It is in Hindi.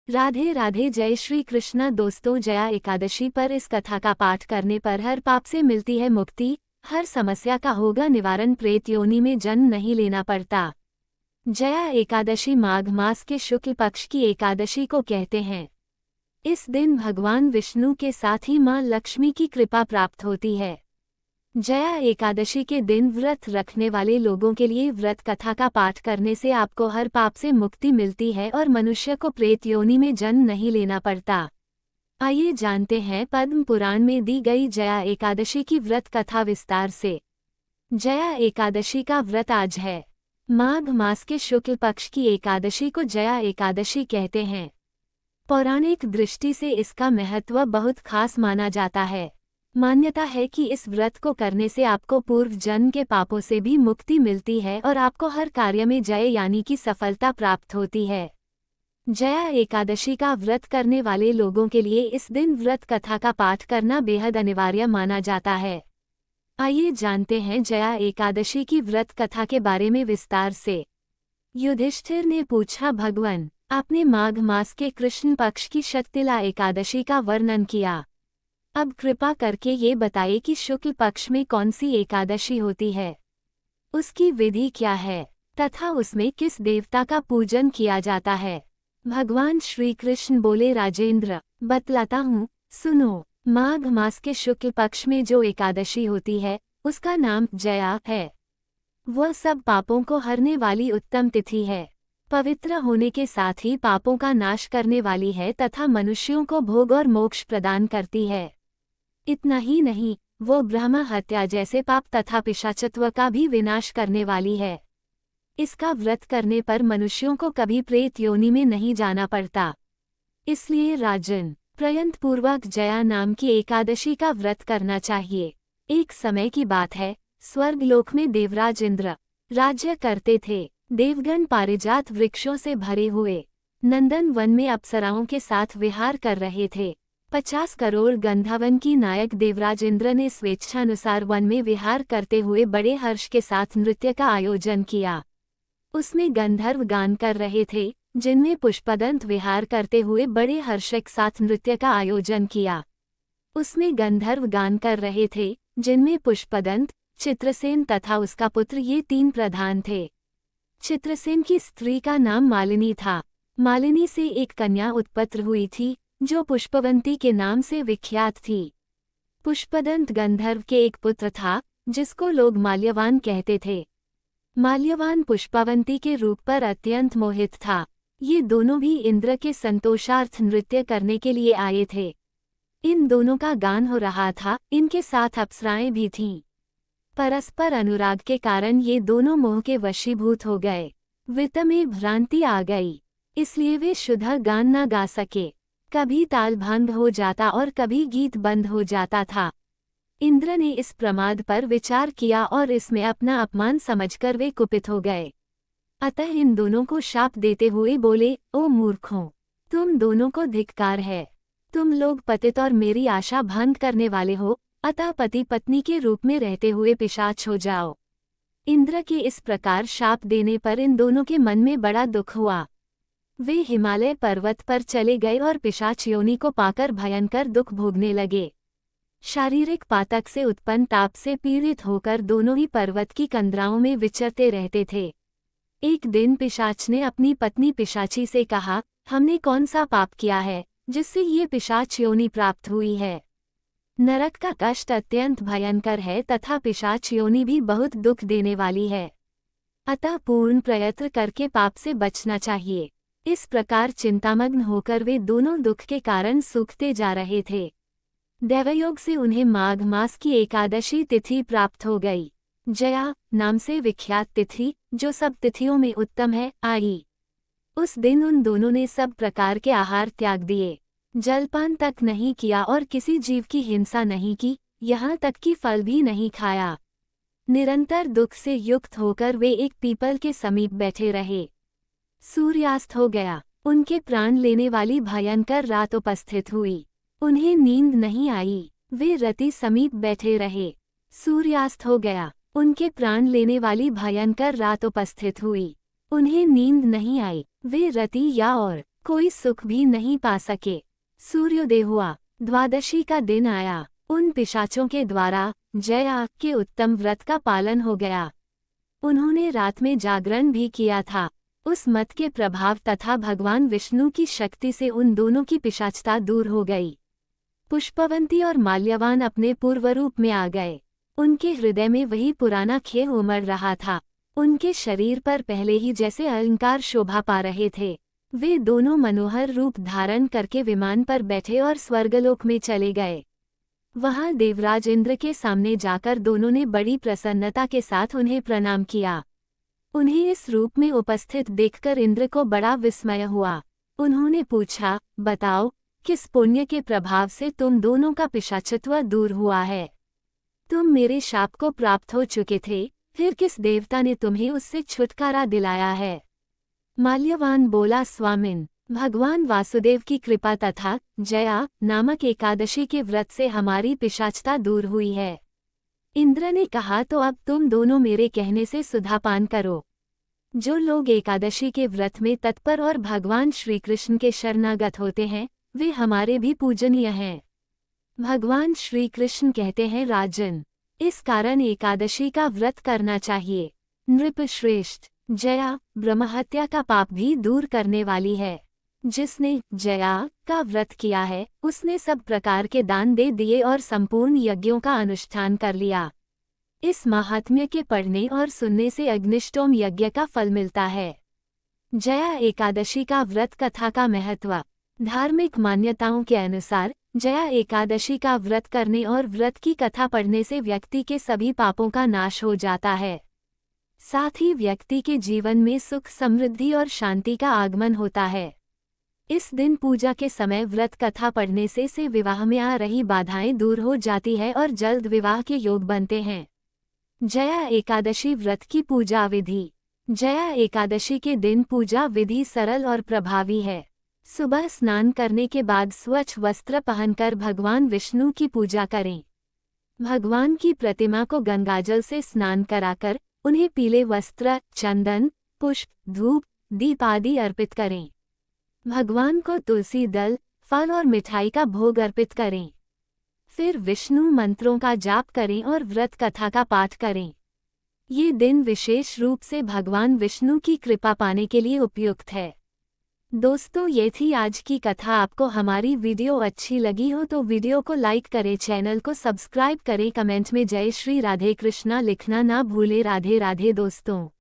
राधे राधे, जय श्री कृष्णा। दोस्तों, जया एकादशी पर इस कथा का पाठ करने पर हर पाप से मिलती है मुक्ति, हर समस्या का होगा निवारण, प्रेत योनि में जन्म नहीं लेना पड़ता। जया एकादशी माघ मास के शुक्ल पक्ष की एकादशी को कहते हैं। इस दिन भगवान विष्णु के साथ ही मां लक्ष्मी की कृपा प्राप्त होती है। जया एकादशी के दिन व्रत रखने वाले लोगों के लिए व्रत कथा का पाठ करने से आपको हर पाप से मुक्ति मिलती है और मनुष्य को प्रेत योनि में जन्म नहीं लेना पड़ता। आइए जानते हैं पद्म पुराण में दी गई जया एकादशी की व्रत कथा विस्तार से। जया एकादशी का व्रत आज है। माघ मास के शुक्ल पक्ष की एकादशी को जया एकादशी कहते हैं। पौराणिक दृष्टि से इसका महत्व बहुत खास माना जाता है। मान्यता है कि इस व्रत को करने से आपको पूर्व जन्म के पापों से भी मुक्ति मिलती है और आपको हर कार्य में जय यानी कि सफलता प्राप्त होती है। जया एकादशी का व्रत करने वाले लोगों के लिए इस दिन व्रत कथा का पाठ करना बेहद अनिवार्य माना जाता है। आइए जानते हैं जया एकादशी की व्रत कथा के बारे में विस्तार से। युधिष्ठिर ने पूछा, भगवान, आपने माघ मास के कृष्ण पक्ष की शक्तिला एकादशी का वर्णन किया, अब कृपा करके ये बताइए कि शुक्ल पक्ष में कौन सी एकादशी होती है, उसकी विधि क्या है तथा उसमें किस देवता का पूजन किया जाता है। भगवान श्री कृष्ण बोले, राजेंद्र, बतलाता हूँ, सुनो। माघ मास के शुक्ल पक्ष में जो एकादशी होती है उसका नाम जया है। वह सब पापों को हरने वाली उत्तम तिथि है, पवित्र होने के साथ ही पापों का नाश करने वाली है तथा मनुष्यों को भोग और मोक्ष प्रदान करती है। इतना ही नहीं, वो ब्रह्म हत्या जैसे पाप तथा पिशाचत्व का भी विनाश करने वाली है। इसका व्रत करने पर मनुष्यों को कभी प्रेत योनि में नहीं जाना पड़ता। इसलिए राजन, प्रयत्नपूर्वक जया नाम की एकादशी का व्रत करना चाहिए। एक समय की बात है, स्वर्गलोक में देवराज इंद्र राज्य करते थे। देवगण पारिजात वृक्षों से भरे हुए नंदन वन में अप्सराओं के साथ विहार कर रहे थे। 50 करोड़ गंधर्वन की नायक देवराज इंद्र ने स्वेच्छानुसार वन में विहार करते हुए बड़े हर्ष के साथ नृत्य का आयोजन किया। उसमें गंधर्व गान कर रहे थे, जिनमें पुष्पदंत विहार करते हुए बड़े हर्ष के साथ नृत्य का आयोजन किया। उसमें गंधर्व गान कर रहे थे, जिनमें पुष्पदंत, चित्रसेन तथा उसका पुत्र ये 3 प्रधान थे। चित्रसेन की स्त्री का नाम मालिनी था। मालिनी से एक कन्या उत्पन्न हुई थी जो पुष्पवंती के नाम से विख्यात थी। पुष्पदंत गंधर्व के एक पुत्र था जिसको लोग माल्यवान कहते थे। माल्यवान पुष्पवंती के रूप पर अत्यंत मोहित था। ये दोनों भी इंद्र के संतोषार्थ नृत्य करने के लिए आए थे। इन दोनों का गान हो रहा था, इनके साथ अप्सराएं भी थीं। परस्पर अनुराग के कारण ये दोनों मोह के वशीभूत हो गए। वित्त में भ्रांति आ गई, इसलिए वे शुद्ध गान न गा सके। कभी ताल भंग हो जाता और कभी गीत बंद हो जाता था। इंद्र ने इस प्रमाद पर विचार किया और इसमें अपना अपमान समझकर वे कुपित हो गए। अतः इन दोनों को शाप देते हुए बोले, ओ मूर्खों, तुम दोनों को धिक्कार है। तुम लोग पतित और मेरी आशा भंग करने वाले हो, अतः पति पत्नी के रूप में रहते हुए पिशाच हो जाओ। इंद्र के इस प्रकार शाप देने पर इन दोनों के मन में बड़ा दुख हुआ। वे हिमालय पर्वत पर चले गए और पिशाच योनि को पाकर भयंकर दुख भोगने लगे। शारीरिक पातक से उत्पन्न ताप से पीड़ित होकर दोनों ही पर्वत की कंदराओं में विचरते रहते थे। एक दिन पिशाच ने अपनी पत्नी पिशाची से कहा, हमने कौन सा पाप किया है जिससे ये पिशाच योनि प्राप्त हुई है। नरक का कष्ट अत्यंत भयंकर है तथा पिशाच योनि भी बहुत दुख देने वाली है। अतः पूर्ण प्रयत्न करके पाप से बचना चाहिए। इस प्रकार चिंतामग्न होकर वे दोनों दुख के कारण सूखते जा रहे थे। दैवयोग से उन्हें माघ मास की एकादशी तिथि प्राप्त हो गई। जया नाम से विख्यात तिथि, जो सब तिथियों में उत्तम है, आई। उस दिन उन दोनों ने सब प्रकार के आहार त्याग दिए, जलपान तक नहीं किया और किसी जीव की हिंसा नहीं की, यहाँ तक कि फल भी नहीं खाया। निरंतर दुख से युक्त होकर वे एक पीपल के समीप बैठे रहे। सूर्यास्त हो गया। उनके प्राण लेने वाली भयंकर रात उपस्थित हुई। उन्हें नींद नहीं आई। वे रति समीप बैठे रहे। सूर्यास्त हो गया। उनके प्राण लेने वाली भयंकर रात उपस्थित हुई। उन्हें नींद नहीं आई। वे रति या और कोई सुख भी नहीं पा सके। सूर्योदय हुआ, द्वादशी का दिन आया। उन पिशाचों के द्वारा जया के उत्तम व्रत का पालन हो गया। उन्होंने रात में जागरण भी किया था। उस मत के प्रभाव तथा भगवान विष्णु की शक्ति से उन दोनों की पिशाचता दूर हो गई। पुष्पवंती और माल्यवान अपने पूर्व रूप में आ गए। उनके हृदय में वही पुराना खेह उमड़ रहा था। उनके शरीर पर पहले ही जैसे अलंकार शोभा पा रहे थे। वे दोनों मनोहर रूप धारण करके विमान पर बैठे और स्वर्गलोक में चले गए। वहां देवराज इंद्र के सामने जाकर दोनों ने बड़ी प्रसन्नता के साथ उन्हें प्रणाम किया। उन्हें इस रूप में उपस्थित देखकर इंद्र को बड़ा विस्मय हुआ। उन्होंने पूछा, बताओ, किस पुण्य के प्रभाव से तुम दोनों का पिशाचत्व दूर हुआ है? तुम मेरे शाप को प्राप्त हो चुके थे, फिर किस देवता ने तुम्हें उससे छुटकारा दिलाया है? माल्यवान बोला, स्वामिन, भगवान वासुदेव की कृपा तथा जया नामक एकादशी के व्रत से हमारी पिशाचता दूर हुई है। इंद्र ने कहा, तो अब तुम दोनों मेरे कहने से सुधापान करो। जो लोग एकादशी के व्रत में तत्पर और भगवान श्री कृष्ण के शरणागत होते हैं, वे हमारे भी पूजनीय हैं। भगवान श्री कृष्ण कहते हैं, राजन, इस कारण एकादशी का व्रत करना चाहिए। नृप श्रेष्ठ, जया ब्रह्महत्या का पाप भी दूर करने वाली है। जिसने जया का व्रत किया है, उसने सब प्रकार के दान दे दिए और संपूर्ण यज्ञों का अनुष्ठान कर लिया। इस महात्म्य के पढ़ने और सुनने से अग्निष्टोम यज्ञ का फल मिलता है। जया एकादशी का व्रत कथा का महत्व। धार्मिक मान्यताओं के अनुसार जया एकादशी का व्रत करने और व्रत की कथा पढ़ने से व्यक्ति के सभी पापों का नाश हो जाता है। साथ ही व्यक्ति के जीवन में सुख, समृद्धि और शांति का आगमन होता है। इस दिन पूजा के समय व्रत कथा पढ़ने से विवाह में आ रही बाधाएं दूर हो जाती है और जल्द विवाह के योग बनते हैं। जया एकादशी व्रत की पूजा विधि। जया एकादशी के दिन पूजा विधि सरल और प्रभावी है। सुबह स्नान करने के बाद स्वच्छ वस्त्र पहनकर भगवान विष्णु की पूजा करें। भगवान की प्रतिमा को गंगाजल से स्नान कराकर उन्हें पीले वस्त्र, चंदन, पुष्प, धूप, दीप आदि अर्पित करें। भगवान को तुलसी दल, फल और मिठाई का भोग अर्पित करें। फिर विष्णु मंत्रों का जाप करें और व्रत कथा का पाठ करें। ये दिन विशेष रूप से भगवान विष्णु की कृपा पाने के लिए उपयुक्त है। दोस्तों, ये थी आज की कथा। आपको हमारी वीडियो अच्छी लगी हो तो वीडियो को लाइक करें, चैनल को सब्सक्राइब करें, कमेंट में जय श्री राधे कृष्णा लिखना ना भूलें। राधे राधे दोस्तों।